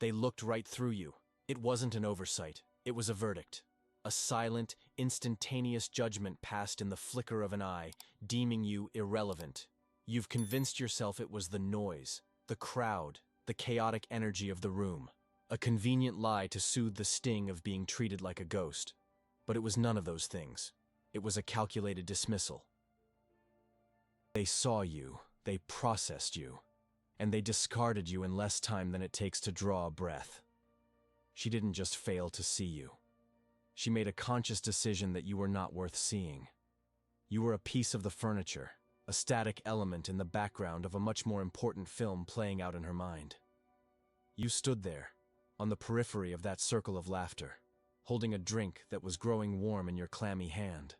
They looked right through you. It wasn't an oversight. It was a verdict. A silent, instantaneous judgment passed in the flicker of an eye, deeming you irrelevant. You've convinced yourself it was the noise, the crowd, the chaotic energy of the room. A convenient lie to soothe the sting of being treated like a ghost. But it was none of those things. It was a calculated dismissal. They saw you, they processed you, and they discarded you in less time than it takes to draw a breath. She didn't just fail to see you. She made a conscious decision that you were not worth seeing. You were a piece of the furniture, a static element in the background of a much more important film playing out in her mind. You stood there, on the periphery of that circle of laughter, holding a drink that was growing warm in your clammy hand.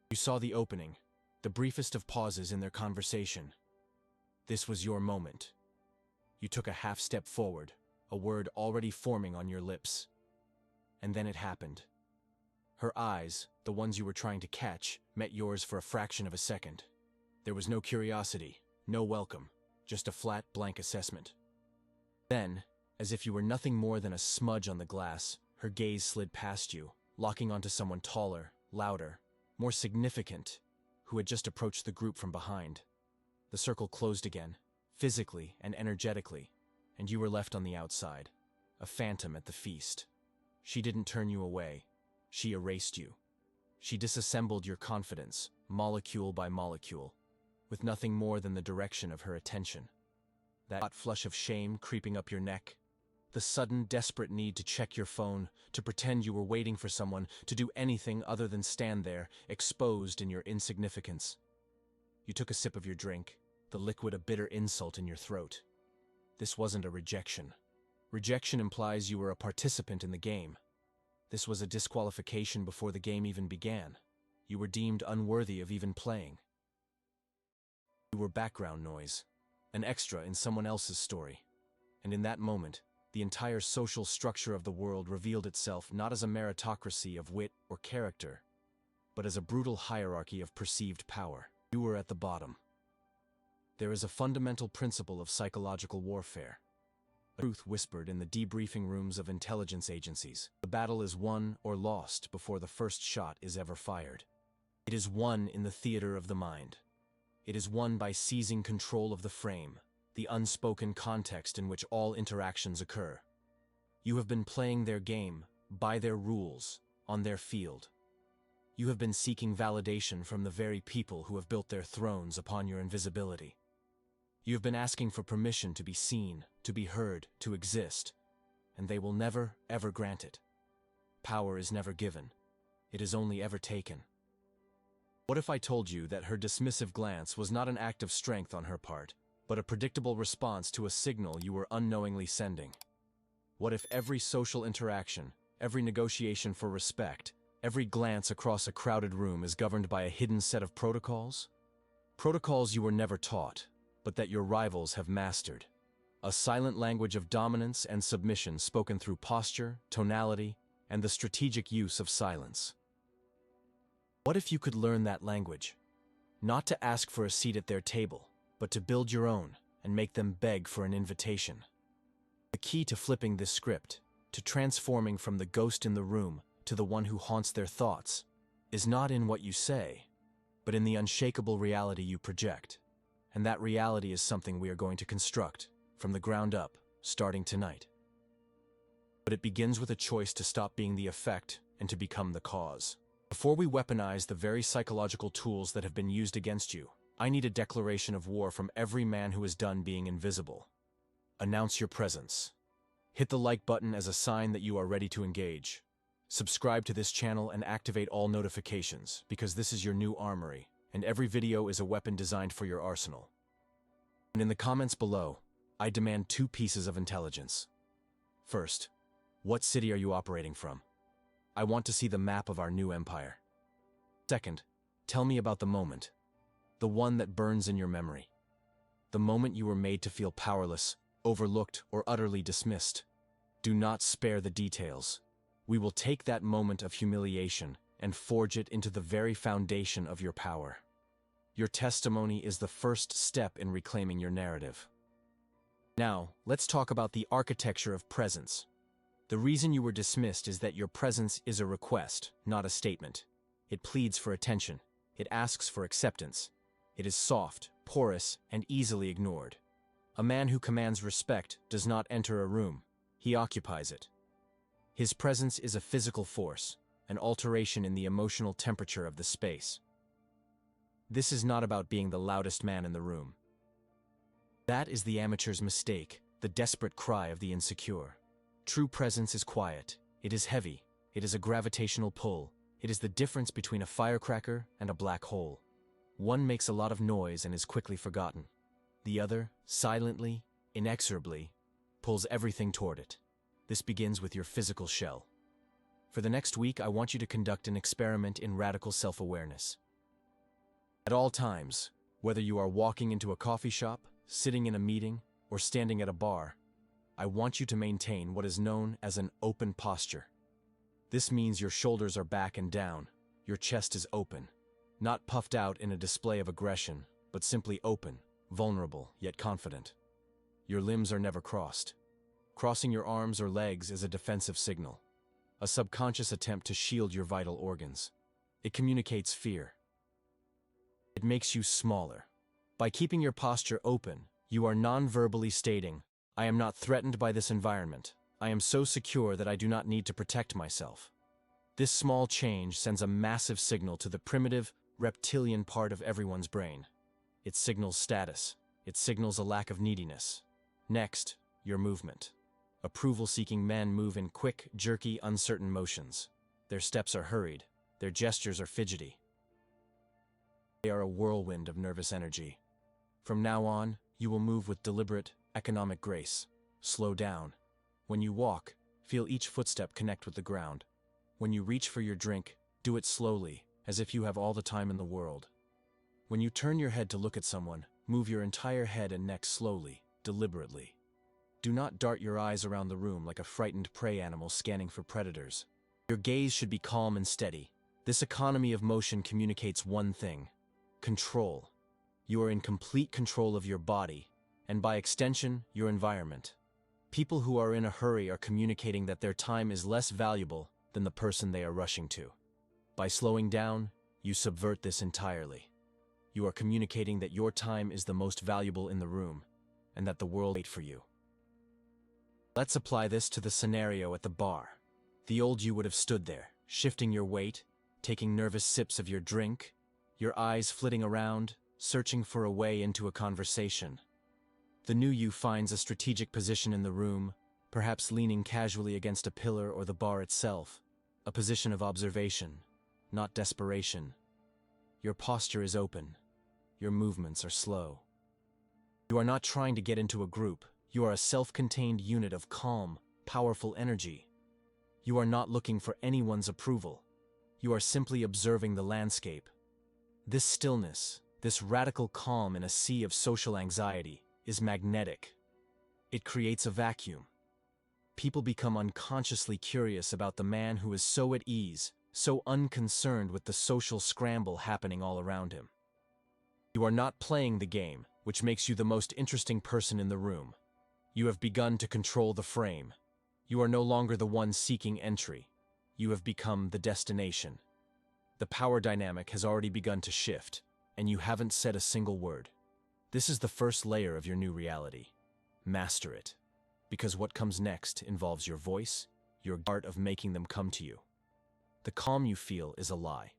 You saw the opening, the briefest of pauses in their conversation. This was your moment. You took a half step forward, a word already forming on your lips. And then it happened. Her eyes, the ones you were trying to catch, met yours for a fraction of a second. There was no curiosity, no welcome, just a flat, blank assessment. Then, as if you were nothing more than a smudge on the glass, her gaze slid past you, locking onto someone taller, louder, more significant, who had just approached the group from behind. The circle closed again, physically and energetically, and you were left on the outside, a phantom at the feast. She didn't turn you away. She erased you. She disassembled your confidence, molecule by molecule, with nothing more than the direction of her attention. That hot flush of shame creeping up your neck, the sudden, desperate need to check your phone, to pretend you were waiting for someone, to do anything other than stand there, exposed in your insignificance. You took a sip of your drink, the liquid a bitter insult in your throat. This wasn't a rejection. Rejection implies you were a participant in the game. This was a disqualification before the game even began. You were deemed unworthy of even playing. You were background noise, an extra in someone else's story. And in that moment, the entire social structure of the world revealed itself not as a meritocracy of wit or character, but as a brutal hierarchy of perceived power. You were at the bottom. There is a fundamental principle of psychological warfare. A truth whispered in the debriefing rooms of intelligence agencies. The battle is won or lost before the first shot is ever fired. It is won in the theater of the mind. It is won by seizing control of the frame, the unspoken context in which all interactions occur. You have been playing their game, by their rules, on their field. You have been seeking validation from the very people who have built their thrones upon your invisibility. You have been asking for permission to be seen, to be heard, to exist, and they will never, ever grant it. Power is never given. It is only ever taken. What if I told you that her dismissive glance was not an act of strength on her part, but a predictable response to a signal you were unknowingly sending? What if every social interaction, every negotiation for respect, every glance across a crowded room is governed by a hidden set of protocols? Protocols you were never taught, but that your rivals have mastered. A silent language of dominance and submission spoken through posture, tonality, and the strategic use of silence. What if you could learn that language? Not to ask for a seat at their table, but to build your own and make them beg for an invitation. The key to flipping this script, to transforming from the ghost in the room to the one who haunts their thoughts, is not in what you say, but in the unshakable reality you project. And that reality is something we are going to construct, from the ground up, starting tonight. But it begins with a choice to stop being the effect and to become the cause. Before we weaponize the very psychological tools that have been used against you, I need a declaration of war from every man who is done being invisible. Announce your presence. Hit the like button as a sign that you are ready to engage. Subscribe to this channel and activate all notifications, because this is your new armory, and every video is a weapon designed for your arsenal. And in the comments below, I demand 2 pieces of intelligence. First, what city are you operating from? I want to see the map of our new empire. Second, tell me about the moment. The one that burns in your memory. The moment you were made to feel powerless, overlooked, or utterly dismissed. Do not spare the details. We will take that moment of humiliation and forge it into the very foundation of your power. Your testimony is the first step in reclaiming your narrative. Now, let's talk about the architecture of presence. The reason you were dismissed is that your presence is a request, not a statement. It pleads for attention. It asks for acceptance. It is soft, porous, and easily ignored. A man who commands respect does not enter a room. He occupies it. His presence is a physical force, an alteration in the emotional temperature of the space. This is not about being the loudest man in the room. That is the amateur's mistake, the desperate cry of the insecure. True presence is quiet. It is heavy. It is a gravitational pull. It is the difference between a firecracker and a black hole. One makes a lot of noise and is quickly forgotten. The other, silently, inexorably, pulls everything toward it. This begins with your physical shell. For the next week, I want you to conduct an experiment in radical self-awareness. At all times, whether you are walking into a coffee shop, sitting in a meeting, or standing at a bar, I want you to maintain what is known as an open posture. This means your shoulders are back and down, your chest is open, not puffed out in a display of aggression, but simply open, vulnerable, yet confident. Your limbs are never crossed. Crossing your arms or legs is a defensive signal, a subconscious attempt to shield your vital organs. It communicates fear. It makes you smaller. By keeping your posture open, you are non-verbally stating, I am not threatened by this environment. I am so secure that I do not need to protect myself. This small change sends a massive signal to the primitive, reptilian part of everyone's brain. It signals status. It signals a lack of neediness. Next, your movement. Approval-seeking men move in quick, jerky, uncertain motions. Their steps are hurried. Their gestures are fidgety. They are a whirlwind of nervous energy. From now on, you will move with deliberate, economic grace. Slow down. When you walk, feel each footstep connect with the ground. When you reach for your drink, do it slowly, as if you have all the time in the world. When you turn your head to look at someone, move your entire head and neck slowly, deliberately. Do not dart your eyes around the room like a frightened prey animal scanning for predators. Your gaze should be calm and steady. This economy of motion communicates one thing: control. You are in complete control of your body, and by extension, your environment. People who are in a hurry are communicating that their time is less valuable than the person they are rushing to. By slowing down, you subvert this entirely. You are communicating that your time is the most valuable in the room, and that the world waits for you. Let's apply this to the scenario at the bar. The old you would have stood there, shifting your weight, taking nervous sips of your drink, your eyes flitting around, searching for a way into a conversation. The new you finds a strategic position in the room, perhaps leaning casually against a pillar or the bar itself, a position of observation, not desperation. Your posture is open. Your movements are slow. You are not trying to get into a group. You are a self-contained unit of calm, powerful energy. You are not looking for anyone's approval. You are simply observing the landscape. This stillness, this radical calm in a sea of social anxiety, is magnetic. It creates a vacuum. People become unconsciously curious about the man who is so at ease, so unconcerned with the social scramble happening all around him. You are not playing the game, which makes you the most interesting person in the room. You have begun to control the frame. You are no longer the one seeking entry. You have become the destination. The power dynamic has already begun to shift, and you haven't said a single word. This is the first layer of your new reality. Master it, because what comes next involves your voice, your art of making them come to you. The calm you feel is a lie.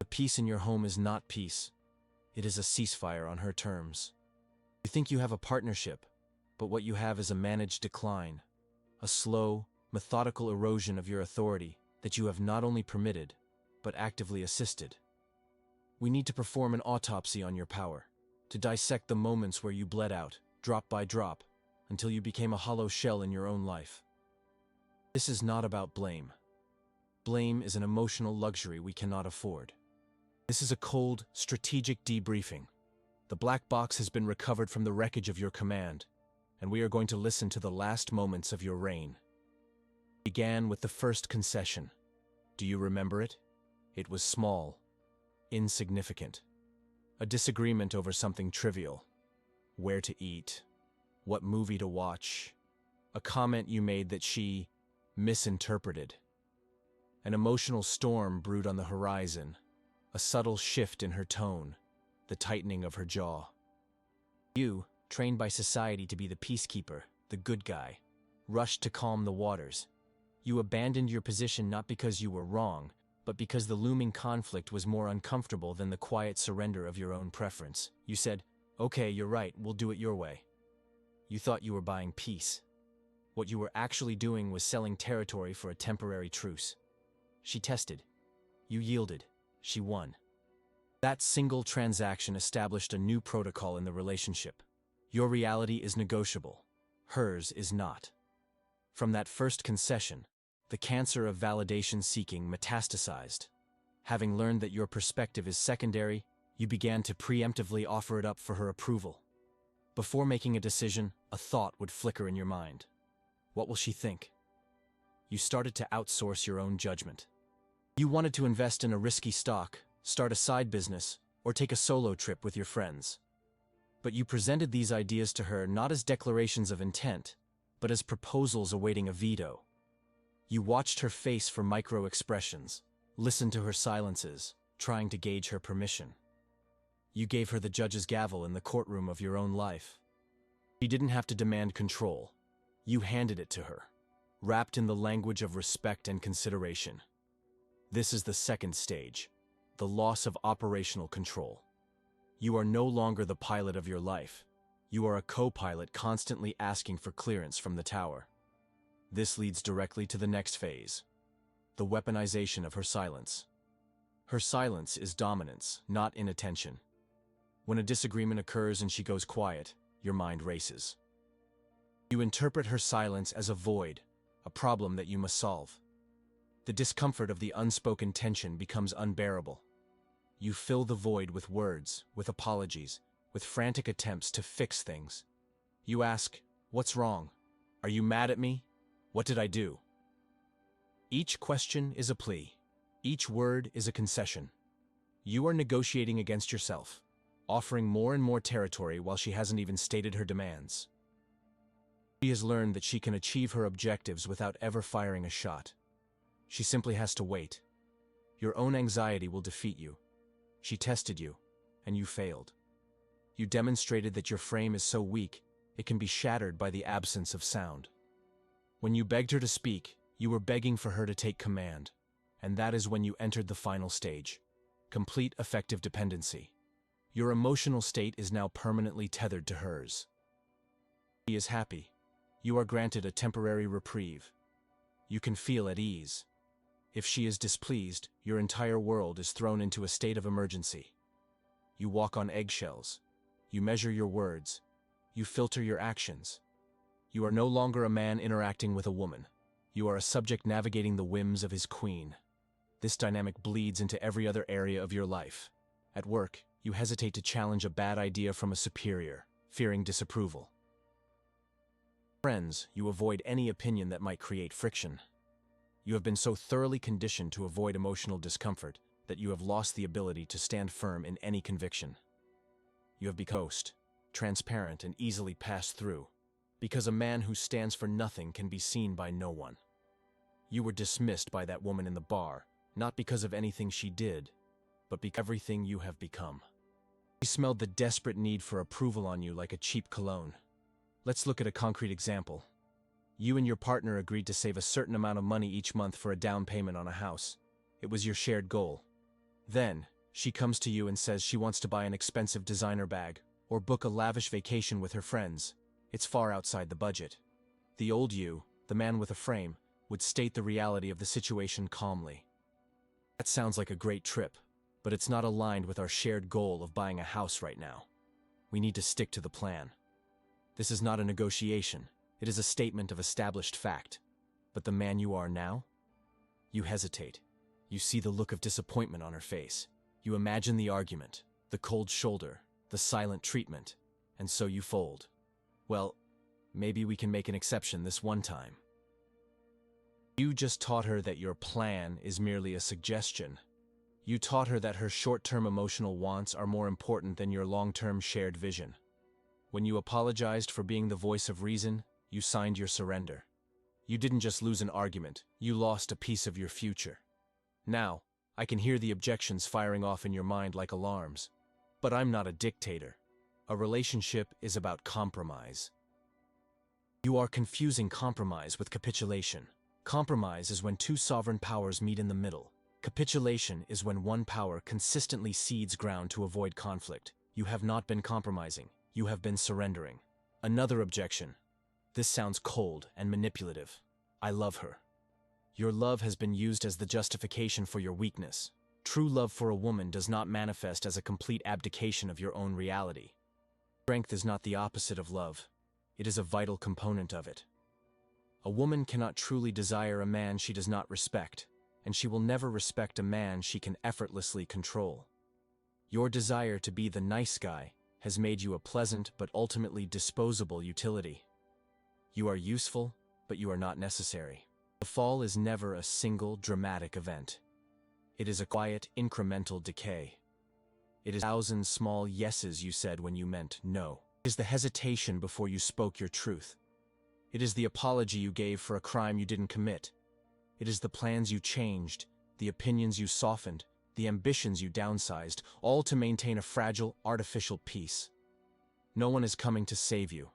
The peace in your home is not peace. It is a ceasefire on her terms. You think you have a partnership, but what you have is a managed decline, a slow, methodical erosion of your authority that you have not only permitted, but actively assisted. We need to perform an autopsy on your power, to dissect the moments where you bled out, drop by drop, until you became a hollow shell in your own life. This is not about blame. Blame is an emotional luxury we cannot afford. This is a cold, strategic debriefing. The black box has been recovered from the wreckage of your command, and we are going to listen to the last moments of your reign. It began with the first concession. Do you remember it? It was small, insignificant. A disagreement over something trivial. Where to eat. what movie to watch, a comment you made that she misinterpreted. An emotional storm brewed on the horizon, a subtle shift in her tone, the tightening of her jaw. You, trained by society to be the peacekeeper, the good guy, rushed to calm the waters. You abandoned your position not because you were wrong, but because the looming conflict was more uncomfortable than the quiet surrender of your own preference. You said, "Okay, you're right, we'll do it your way." You thought you were buying peace. What you were actually doing was selling territory for a temporary truce. She tested. You yielded. She won. That single transaction established a new protocol in the relationship. Your reality is negotiable. Hers is not. From that first concession, the cancer of validation seeking metastasized. Having learned that your perspective is secondary, you began to preemptively offer it up for her approval. Before making a decision, a thought would flicker in your mind. What will she think? You started to outsource your own judgment. You wanted to invest in a risky stock, start a side business, or take a solo trip with your friends. But you presented these ideas to her not as declarations of intent, but as proposals awaiting a veto. You watched her face for micro-expressions, listened to her silences, trying to gauge her permission. You gave her the judge's gavel in the courtroom of your own life. She didn't have to demand control. You handed it to her, wrapped in the language of respect and consideration. This is the second stage, the loss of operational control. You are no longer the pilot of your life. You are a co-pilot constantly asking for clearance from the tower. This leads directly to the next phase, the weaponization of her silence. Her silence is dominance, not inattention. When a disagreement occurs and she goes quiet, your mind races. You interpret her silence as a void, a problem that you must solve. The discomfort of the unspoken tension becomes unbearable. You fill the void with words, with apologies, with frantic attempts to fix things. You ask, "What's wrong? Are you mad at me? What did I do?" Each question is a plea. Each word is a concession. You are negotiating against yourself, offering more and more territory while she hasn't even stated her demands. She has learned that she can achieve her objectives without ever firing a shot. She simply has to wait. Your own anxiety will defeat you. She tested you, and you failed. You demonstrated that your frame is so weak, it can be shattered by the absence of sound. When you begged her to speak, you were begging for her to take command, and that is when you entered the final stage, complete affective dependency. Your emotional state is now permanently tethered to hers. She is happy. You are granted a temporary reprieve. You can feel at ease. If she is displeased, your entire world is thrown into a state of emergency. You walk on eggshells. You measure your words. You filter your actions. You are no longer a man interacting with a woman. You are a subject navigating the whims of his queen. This dynamic bleeds into every other area of your life. At work, you hesitate to challenge a bad idea from a superior, fearing disapproval. Friends, you avoid any opinion that might create friction. You have been so thoroughly conditioned to avoid emotional discomfort that you have lost the ability to stand firm in any conviction. You have become transparent and easily passed through, because a man who stands for nothing can be seen by no one. You were dismissed by that woman in the bar, not because of anything she did, but because of everything you have become. She smelled the desperate need for approval on you like a cheap cologne. Let's look at a concrete example. You and your partner agreed to save a certain amount of money each month for a down payment on a house. It was your shared goal. Then, she comes to you and says she wants to buy an expensive designer bag, or book a lavish vacation with her friends. It's far outside the budget. The old you, the man with a frame, would state the reality of the situation calmly. That sounds like a great trip, but it's not aligned with our shared goal of buying a house right now. We need to stick to the plan. This is not a negotiation. It is a statement of established fact. But the man you are now? You hesitate. You see the look of disappointment on her face. You imagine the argument, the cold shoulder, the silent treatment, and so you fold. Well, maybe we can make an exception this one time. You just taught her that your plan is merely a suggestion. You taught her that her short-term emotional wants are more important than your long-term shared vision. When you apologized for being the voice of reason, you signed your surrender. You didn't just lose an argument, you lost a piece of your future. Now, I can hear the objections firing off in your mind like alarms. But I'm not a dictator. A relationship is about compromise. You are confusing compromise with capitulation. Compromise is when two sovereign powers meet in the middle. Capitulation is when one power consistently cedes ground to avoid conflict. You have not been compromising. You have been surrendering. Another objection. This sounds cold and manipulative. I love her. Your love has been used as the justification for your weakness. True love for a woman does not manifest as a complete abdication of your own reality. Strength is not the opposite of love. It is a vital component of it. A woman cannot truly desire a man she does not respect, and she will never respect a man she can effortlessly control. Your desire to be the nice guy has made you a pleasant but ultimately disposable utility. You are useful, but you are not necessary. The fall is never a single dramatic event. It is a quiet, incremental decay. It is 1,000 small yeses you said when you meant no. It is the hesitation before you spoke your truth. It is the apology you gave for a crime you didn't commit. It is the plans you changed, the opinions you softened, the ambitions you downsized, all to maintain a fragile, artificial peace. No one is coming to save you.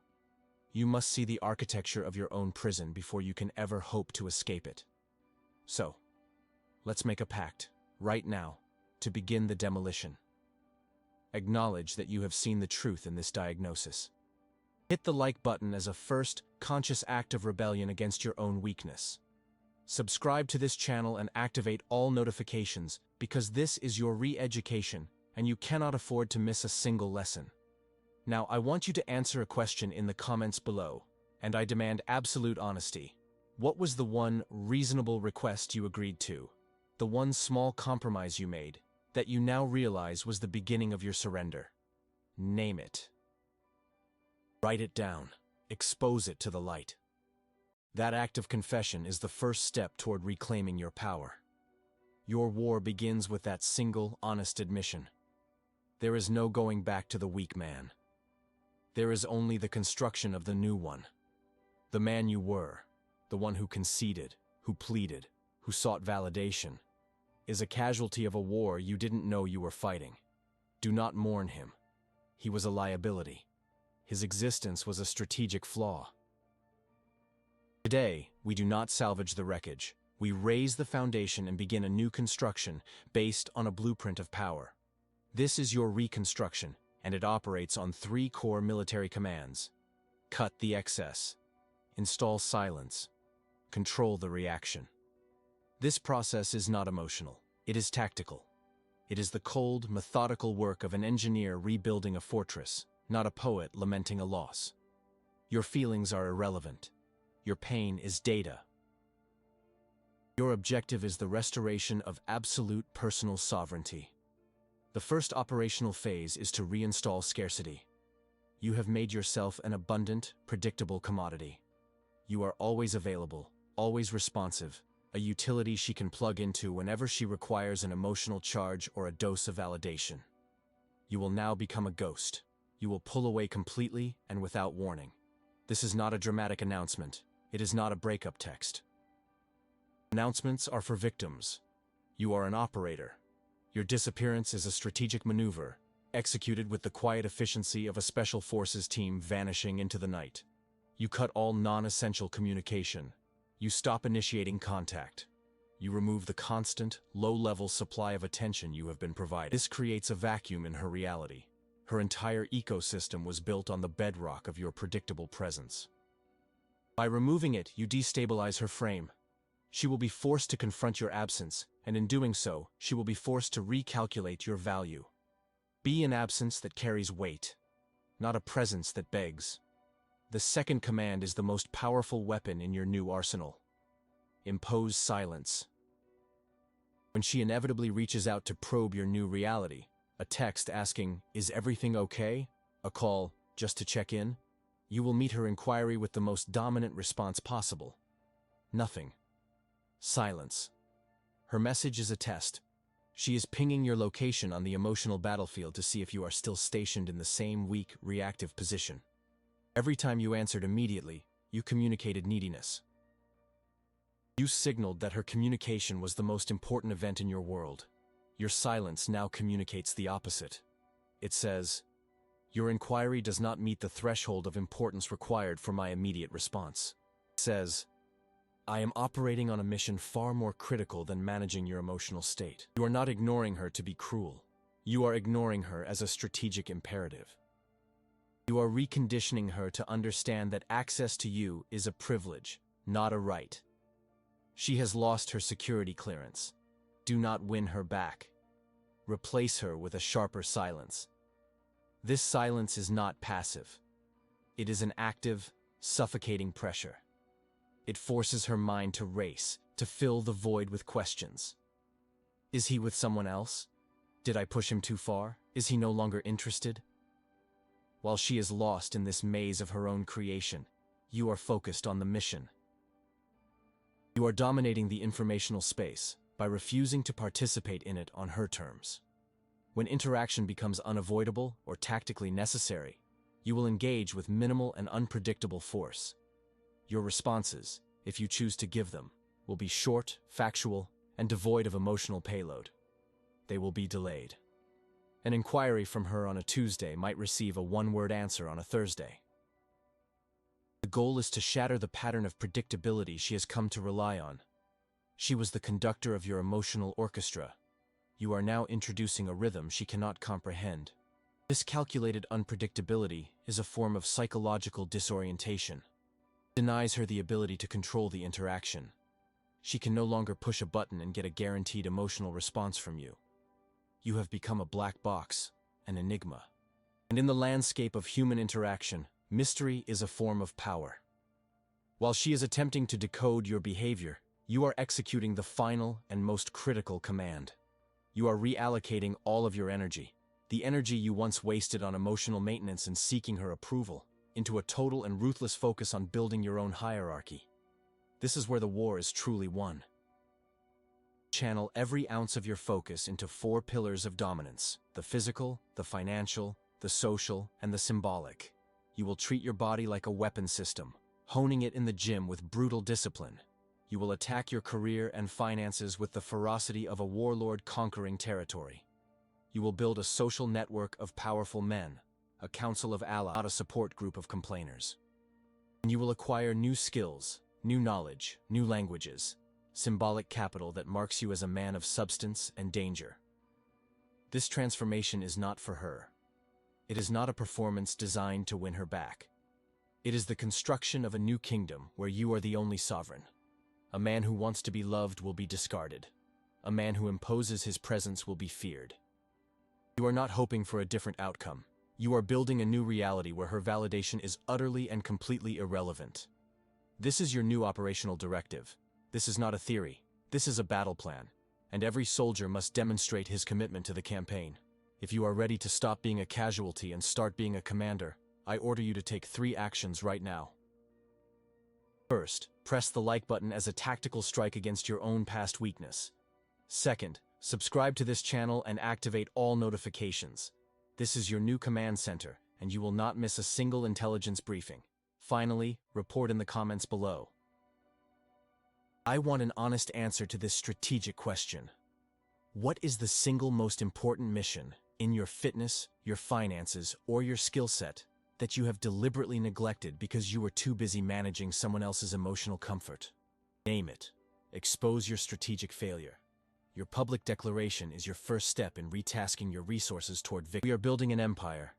You must see the architecture of your own prison before you can ever hope to escape it. So, let's make a pact, right now, to begin the demolition. Acknowledge that you have seen the truth in this diagnosis. Hit the like button as a first, conscious act of rebellion against your own weakness. Subscribe to this channel and activate all notifications because this is your re-education and you cannot afford to miss a single lesson. Now, I want you to answer a question in the comments below, and I demand absolute honesty. What was the one reasonable request you agreed to? The one small compromise you made, that you now realize was the beginning of your surrender? Name it. Write it down. Expose it to the light. That act of confession is the first step toward reclaiming your power. Your war begins with that single, honest admission. There is no going back to the weak man. There is only the construction of the new one. The man you were, the one who conceded, who pleaded, who sought validation, is a casualty of a war you didn't know you were fighting. Do not mourn him. He was a liability. His existence was a strategic flaw. Today, we do not salvage the wreckage. We raise the foundation and begin a new construction based on a blueprint of power. This is your reconstruction, and it operates on 3 core military commands. Cut the excess. Install silence. Control the reaction. This process is not emotional. It is tactical. It is the cold, methodical work of an engineer rebuilding a fortress, not a poet lamenting a loss. Your feelings are irrelevant. Your pain is data. Your objective is the restoration of absolute personal sovereignty. The first operational phase is to reinstall scarcity. You have made yourself an abundant, predictable commodity. You are always available, always responsive, a utility she can plug into whenever she requires an emotional charge or a dose of validation. You will now become a ghost. You will pull away completely and without warning. This is not a dramatic announcement. It is not a breakup text. Announcements are for victims. You are an operator. Your disappearance is a strategic maneuver, executed with the quiet efficiency of a special forces team vanishing into the night. You cut all non-essential communication. You stop initiating contact. You remove the constant, low-level supply of attention you have been provided. This creates a vacuum in her reality. Her entire ecosystem was built on the bedrock of your predictable presence. By removing it, you destabilize her frame. She will be forced to confront your absence, and in doing so, she will be forced to recalculate your value. Be an absence that carries weight, not a presence that begs. The second command is the most powerful weapon in your new arsenal. Impose silence. When she inevitably reaches out to probe your new reality, a text asking, "Is everything okay?" A call, just to check in, you will meet her inquiry with the most dominant response possible. Nothing. Silence. Her message is a test. She is pinging your location on the emotional battlefield to see if you are still stationed in the same weak, reactive position. Every time you answered immediately, you communicated neediness. You signaled that her communication was the most important event in your world. Your silence now communicates the opposite. It says, "Your inquiry does not meet the threshold of importance required for my immediate response." It says, "I am operating on a mission far more critical than managing your emotional state." You are not ignoring her to be cruel. You are ignoring her as a strategic imperative. You are reconditioning her to understand that access to you is a privilege, not a right. She has lost her security clearance. Do not win her back. Replace her with a sharper silence. This silence is not passive. It is an active, suffocating pressure. It forces her mind to race, to fill the void with questions. Is he with someone else? Did I push him too far? Is he no longer interested? While she is lost in this maze of her own creation, you are focused on the mission. You are dominating the informational space by refusing to participate in it on her terms. When interaction becomes unavoidable or tactically necessary, you will engage with minimal and unpredictable force. Your responses, if you choose to give them, will be short, factual, and devoid of emotional payload. They will be delayed. An inquiry from her on a Tuesday might receive a one-word answer on a Thursday. The goal is to shatter the pattern of predictability she has come to rely on. She was the conductor of your emotional orchestra. You are now introducing a rhythm she cannot comprehend. This calculated unpredictability is a form of psychological disorientation. It denies her the ability to control the interaction. She can no longer push a button and get a guaranteed emotional response from you. You have become a black box, an enigma. And in the landscape of human interaction, mystery is a form of power. While she is attempting to decode your behavior, you are executing the final and most critical command. You are reallocating all of your energy, the energy you once wasted on emotional maintenance and seeking her approval, into a total and ruthless focus on building your own hierarchy. This is where the war is truly won. Channel every ounce of your focus into 4 pillars of dominance: the physical, the financial, the social, and the symbolic. You will treat your body like a weapon system, honing it in the gym with brutal discipline. You will attack your career and finances with the ferocity of a warlord conquering territory. You will build a social network of powerful men, a council of allies, not a support group of complainers. And you will acquire new skills, new knowledge, new languages, symbolic capital that marks you as a man of substance and danger. This transformation is not for her. It is not a performance designed to win her back. It is the construction of a new kingdom where you are the only sovereign. A man who wants to be loved will be discarded. A man who imposes his presence will be feared. You are not hoping for a different outcome. You are building a new reality where her validation is utterly and completely irrelevant. This is your new operational directive. This is not a theory. This is a battle plan. And every soldier must demonstrate his commitment to the campaign. If you are ready to stop being a casualty and start being a commander, I order you to take 3 actions right now. First, press the like button as a tactical strike against your own past weakness. Second, subscribe to this channel and activate all notifications. This is your new command center, and you will not miss a single intelligence briefing. Finally, report in the comments below. I want an honest answer to this strategic question. What is the single most important mission in your fitness, your finances, or your skill set that you have deliberately neglected because you were too busy managing someone else's emotional comfort? Name it. Expose your strategic failure. Your public declaration is your first step in retasking your resources toward victory. We are building an empire,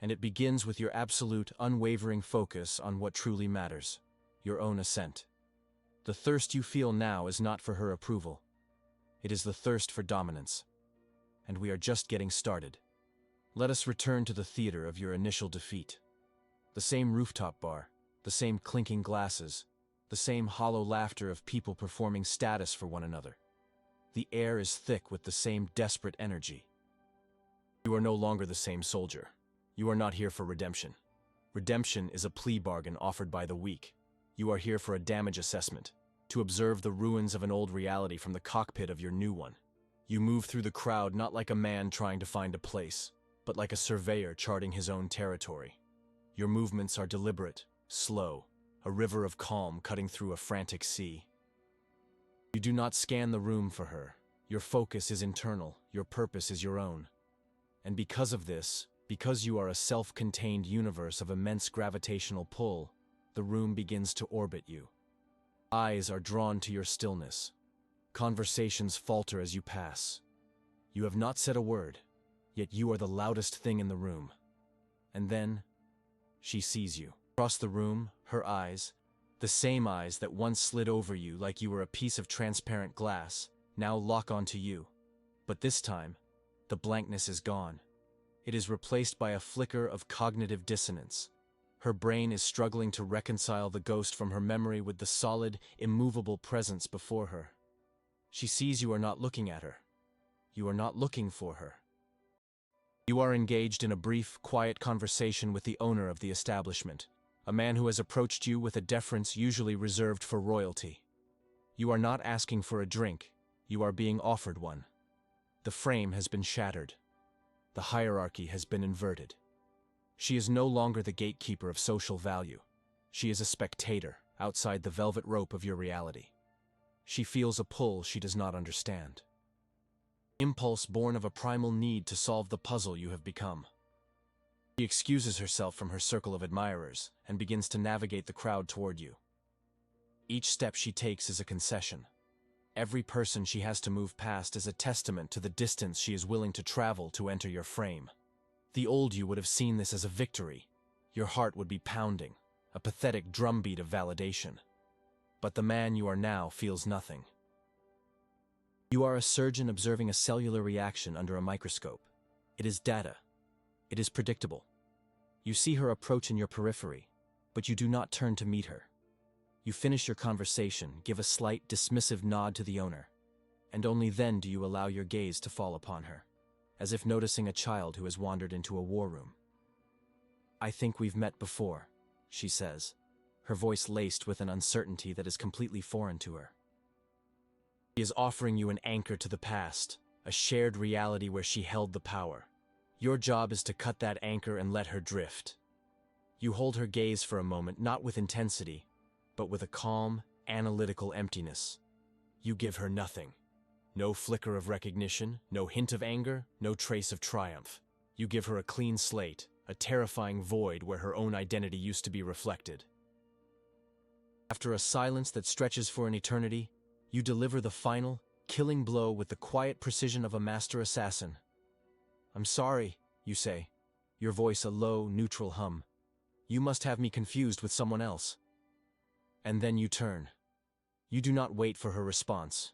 and it begins with your absolute, unwavering focus on what truly matters: your own ascent. The thirst you feel now is not for her approval. It is the thirst for dominance. And we are just getting started. Let us return to the theater of your initial defeat. The same rooftop bar, the same clinking glasses, the same hollow laughter of people performing status for one another. The air is thick with the same desperate energy. You are no longer the same soldier. You are not here for redemption. Redemption is a plea bargain offered by the weak. You are here for a damage assessment, to observe the ruins of an old reality from the cockpit of your new one. You move through the crowd not like a man trying to find a place, but like a surveyor charting his own territory. Your movements are deliberate, slow, a river of calm cutting through a frantic sea. You do not scan the room for her. Your focus is internal, your purpose is your own. And because of this, because you are a self-contained universe of immense gravitational pull, the room begins to orbit you. Eyes are drawn to your stillness. Conversations falter as you pass. You have not said a word, yet you are the loudest thing in the room. And then, she sees you. Across the room, her eyes, the same eyes that once slid over you like you were a piece of transparent glass, now lock onto you. But this time, the blankness is gone. It is replaced by a flicker of cognitive dissonance. Her brain is struggling to reconcile the ghost from her memory with the solid, immovable presence before her. She sees you are not looking at her. You are not looking for her. You are engaged in a brief, quiet conversation with the owner of the establishment, a man who has approached you with a deference usually reserved for royalty. You are not asking for a drink, you are being offered one. The frame has been shattered. The hierarchy has been inverted. She is no longer the gatekeeper of social value. She is a spectator outside the velvet rope of your reality. She feels a pull she does not understand. Impulse born of a primal need to solve the puzzle you have become. She excuses herself from her circle of admirers and begins to navigate the crowd toward you. Each step she takes is a concession. Every person she has to move past is a testament to the distance she is willing to travel to enter your frame. The old you would have seen this as a victory. Your heart would be pounding, a pathetic drumbeat of validation. But the man you are now feels nothing. You are a surgeon observing a cellular reaction under a microscope. It is data. It is predictable. You see her approach in your periphery, but you do not turn to meet her. You finish your conversation, give a slight, dismissive nod to the owner, and only then do you allow your gaze to fall upon her, as if noticing a child who has wandered into a war room. "I think we've met before," she says, her voice laced with an uncertainty that is completely foreign to her. She is offering you an anchor to the past, a shared reality where she held the power. Your job is to cut that anchor and let her drift. You hold her gaze for a moment, not with intensity, but with a calm, analytical emptiness. You give her nothing. No flicker of recognition, no hint of anger, no trace of triumph. You give her a clean slate, a terrifying void where her own identity used to be reflected. After a silence that stretches for an eternity, you deliver the final, killing blow with the quiet precision of a master assassin. "I'm sorry," you say, your voice a low, neutral hum. "You must have me confused with someone else." And then you turn. You do not wait for her response.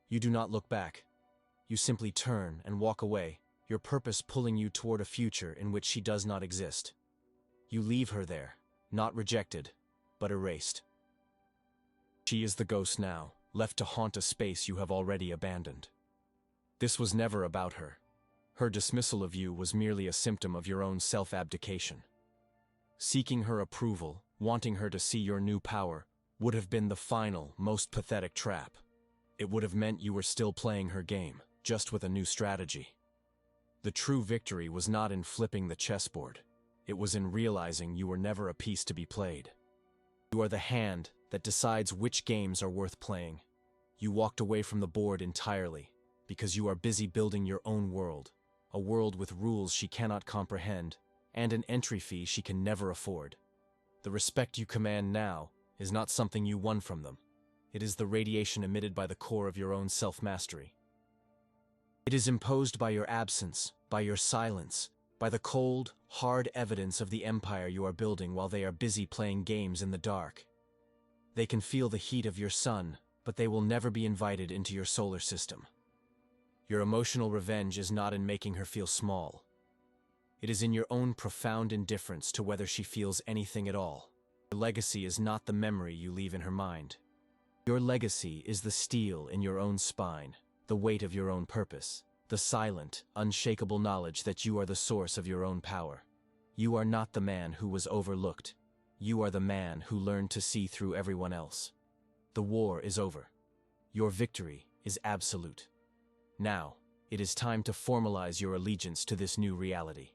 You do not look back. You simply turn and walk away, your purpose pulling you toward a future in which she does not exist. You leave her there, not rejected, but erased. She is the ghost now, left to haunt a space you have already abandoned. This was never about her. Her dismissal of you was merely a symptom of your own self-abdication. Seeking her approval, wanting her to see your new power, would have been the final, most pathetic trap. It would have meant you were still playing her game, just with a new strategy. The true victory was not in flipping the chessboard. It was in realizing you were never a piece to be played. You are the hand that decides which games are worth playing. You walked away from the board entirely, because you are busy building your own world, a world with rules she cannot comprehend, and an entry fee she can never afford. The respect you command now is not something you won from them. It is the radiation emitted by the core of your own self-mastery. It is imposed by your absence, by your silence, by the cold, hard evidence of the empire you are building while they are busy playing games in the dark. They can feel the heat of your sun, but they will never be invited into your solar system. Your emotional revenge is not in making her feel small. It is in your own profound indifference to whether she feels anything at all. Your legacy is not the memory you leave in her mind. Your legacy is the steel in your own spine, the weight of your own purpose, the silent, unshakable knowledge that you are the source of your own power. You are not the man who was overlooked. You are the man who learned to see through everyone else. The war is over. Your victory is absolute. Now, it is time to formalize your allegiance to this new reality.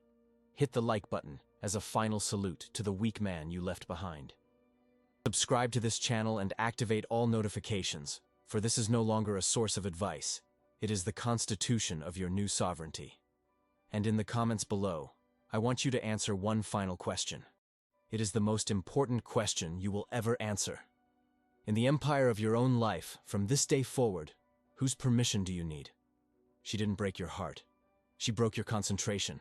Hit the like button as a final salute to the weak man you left behind. Subscribe to this channel and activate all notifications, for this is no longer a source of advice. It is the constitution of your new sovereignty. And in the comments below, I want you to answer one final question. It is the most important question you will ever answer. In the empire of your own life, from this day forward, whose permission do you need? She didn't break your heart. She broke your concentration.